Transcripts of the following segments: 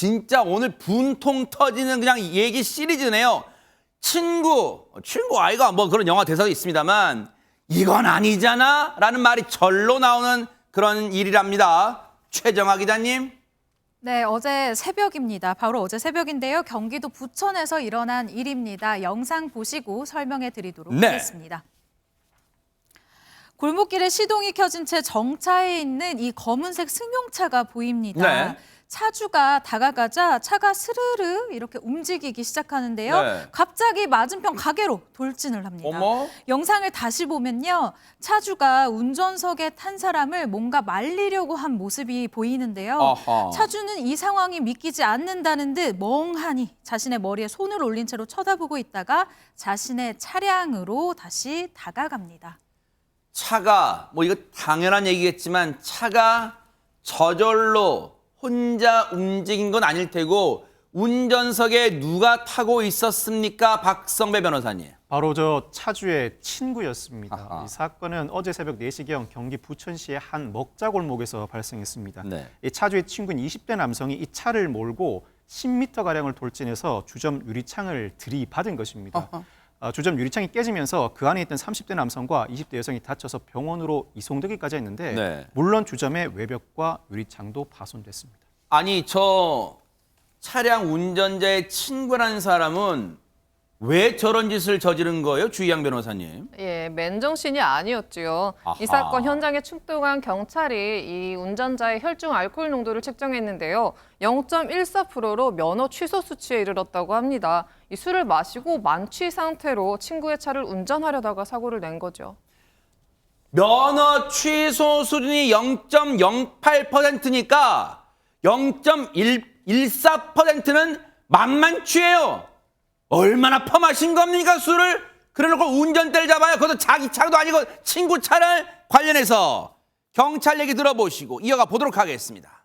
진짜 오늘 분통 터지는 그냥 얘기 시리즈네요. 친구 아이가 뭐 그런 영화 대사가 있습니다만 이건 아니잖아 라는 말이 절로 나오는 그런 일이랍니다. 최정아 기자님. 네, 어제 새벽입니다. 바로 어제 새벽인데요. 경기도 부천에서 일어난 일입니다. 영상 보시고 설명해 드리도록 하겠습니다. 골목길에 시동이 켜진 채 정차해 있는 이 검은색 승용차가 보입니다. 네. 차주가 다가가자 차가 스르르 이렇게 움직이기 시작하는데요. 네. 갑자기 맞은편 가게로 돌진을 합니다. 어머. 영상을 다시 보면요. 차주가 운전석에 탄 사람을 뭔가 말리려고 한 모습이 보이는데요. 아하. 차주는 이 상황이 믿기지 않는다는 듯 멍하니 자신의 머리에 손을 올린 채로 쳐다보고 있다가 자신의 차량으로 다시 다가갑니다. 차가 뭐 이거 당연한 얘기겠지만 차가 저절로 혼자 움직인 건 아닐 테고 운전석에 누가 타고 있었습니까? 박성배 변호사님. 바로 저 차주의 친구였습니다. 아하. 이 사건은 어제 새벽 4시경 경기 부천시의 한 먹자골목에서 발생했습니다. 네. 이 차주의 친구인 20대 남성이 이 차를 몰고 10m가량을 돌진해서 주점 유리창을 들이받은 것입니다. 주점 유리창이 깨지면서 그 안에 있던 30대 남성과 20대 여성이 다쳐서 병원으로 이송되기까지 했는데 네. 물론 주점의 외벽과 유리창도 파손됐습니다. 아니 저 차량 운전자의 친구라는 사람은 왜 저런 짓을 저지른 거예요? 주희양 변호사님. 예, 맨정신이 아니었지요. 아하. 이 사건 현장에 출동한 경찰이 이 운전자의 혈중 알코올 농도를 측정했는데요. 0.14%로 면허 취소 수치에 이르렀다고 합니다. 이 술을 마시고 만취 상태로 친구의 차를 운전하려다가 사고를 낸 거죠. 면허 취소 수준이 0.08%니까 0.14%는 만만취예요. 얼마나 퍼마신 겁니까, 술을? 그래놓고 운전대를 잡아요. 그것도 자기 차도 아니고 친구 차를 관련해서 경찰 얘기 들어보시고 이어가 보도록 하겠습니다.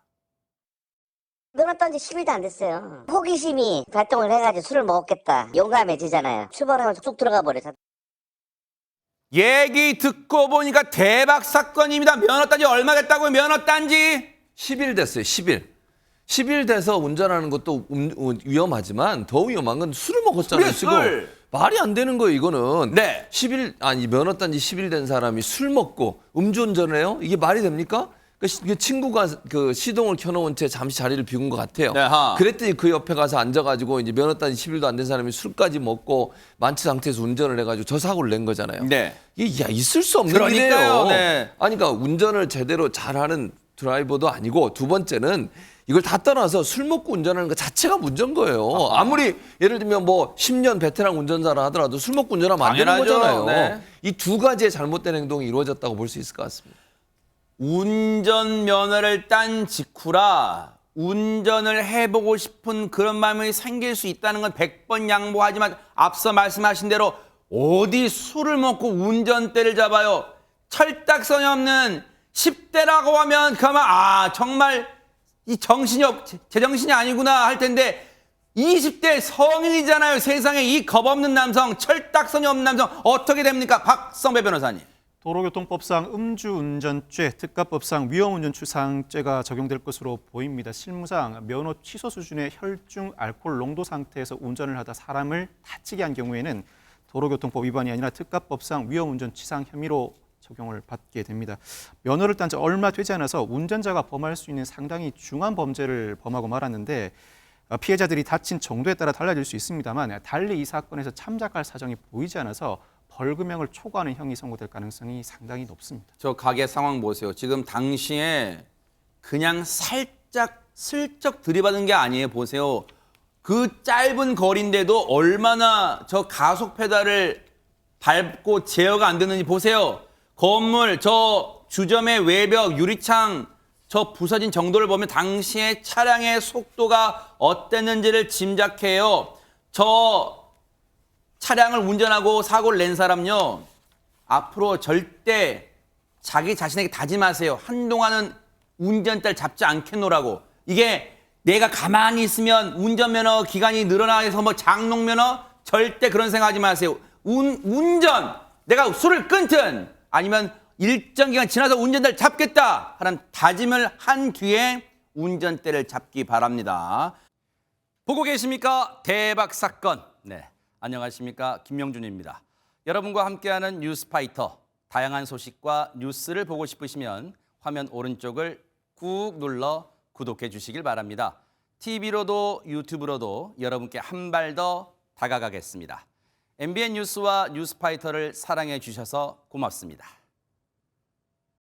면허 딴 지 10일도 안 됐어요. 호기심이 발동을 해가지고 술을 먹었겠다. 용감해지잖아요. 출발하면서 쑥 들어가 버려서. 얘기 듣고 보니까 대박 사건입니다. 면허 딴지 얼마 됐다고요? 면허 딴지? 10일 됐어요, 10일. 10일 돼서 운전하는 것도 위험하지만 더 위험한 건 술을 먹었잖아요, 지금. 술. 말이 안 되는 거예요, 이거는. 네. 10일, 아니, 면허 딴지 10일 된 사람이 술 먹고 음주운전을 해요? 이게 말이 됩니까? 그 친구가 그 시동을 켜놓은 채 잠시 자리를 비운 것 같아요. 네, 하. 그랬더니 그 옆에 가서 앉아가지고 이제 면허 딴지 10일도 안 된 사람이 술까지 먹고 만취 상태에서 운전을 해가지고 저 사고를 낸 거잖아요. 네. 이게 있을 수 없는 그러니까요, 일이에요. 네. 아니, 그러니까 운전을 제대로 잘하는 드라이버도 아니고 두 번째는 이걸 다 떠나서 술 먹고 운전하는 것 자체가 문제인 거예요. 아무리 예를 들면 뭐 10년 베테랑 운전자라 하더라도 술 먹고 운전하면 안 되는 당연하죠. 거잖아요. 네. 이 두 가지의 잘못된 행동이 이루어졌다고 볼 수 있을 것 같습니다. 운전면허를 딴 직후라 운전을 해보고 싶은 그런 마음이 생길 수 있다는 건 100번 양보하지만 앞서 말씀하신 대로 어디 술을 먹고 운전대를 잡아요. 철딱선이 없는 10대라고 하면 그러면 정말 이 제정신이 아니구나 할 텐데 20대 성인이잖아요. 세상에 이 겁없는 남성, 철딱선이 없는 남성 어떻게 됩니까? 박성배 변호사님. 도로교통법상 음주운전죄, 특가법상 위험운전추상죄가 적용될 것으로 보입니다. 실무상 면허 취소 수준의 혈중 알코올 농도 상태에서 운전을 하다 사람을 다치게 한 경우에는 도로교통법 위반이 아니라 특가법상 위험운전치상 혐의로 적용을 받게 됩니다. 면허를 딴 지 얼마 되지 않아서 운전자가 범할 수 있는 상당히 중한 범죄를 범하고 말았는데 피해자들이 다친 정도에 따라 달라질 수 있습니다만 달리 이 사건에서 참작할 사정이 보이지 않아서 벌금형을 초과하는 형이 선고될 가능성이 상당히 높습니다. 저 가게 상황 보세요. 지금 당시에 그냥 살짝 슬쩍 들이받은 게 아니에요. 보세요. 그 짧은 거리인데도 얼마나 저 가속 페달을 밟고 제어가 안 되는지 보세요. 건물, 저 주점의 외벽, 유리창 저 부서진 정도를 보면 당시의 차량의 속도가 어땠는지를 짐작해요. 저 차량을 운전하고 사고를 낸 사람요. 앞으로 절대 자기 자신에게 다짐하세요. 한동안은 운전대를 잡지 않겠노라고. 이게 내가 가만히 있으면 운전면허 기간이 늘어나서 뭐 장롱면허 절대 그런 생각하지 마세요. 운전 내가 술을 끊든 아니면 일정 기간 지나서 운전대를 잡겠다 하는 다짐을 한 뒤에 운전대를 잡기 바랍니다. 보고 계십니까? 대박 사건. 네, 안녕하십니까? 김명준입니다. 여러분과 함께하는 뉴스파이터. 다양한 소식과 뉴스를 보고 싶으시면 화면 오른쪽을 꾹 눌러 구독해 주시길 바랍니다. TV로도 유튜브로도 여러분께 한 발 더 다가가겠습니다. MBN 뉴스와 뉴스파이터를 사랑해 주셔서 고맙습니다.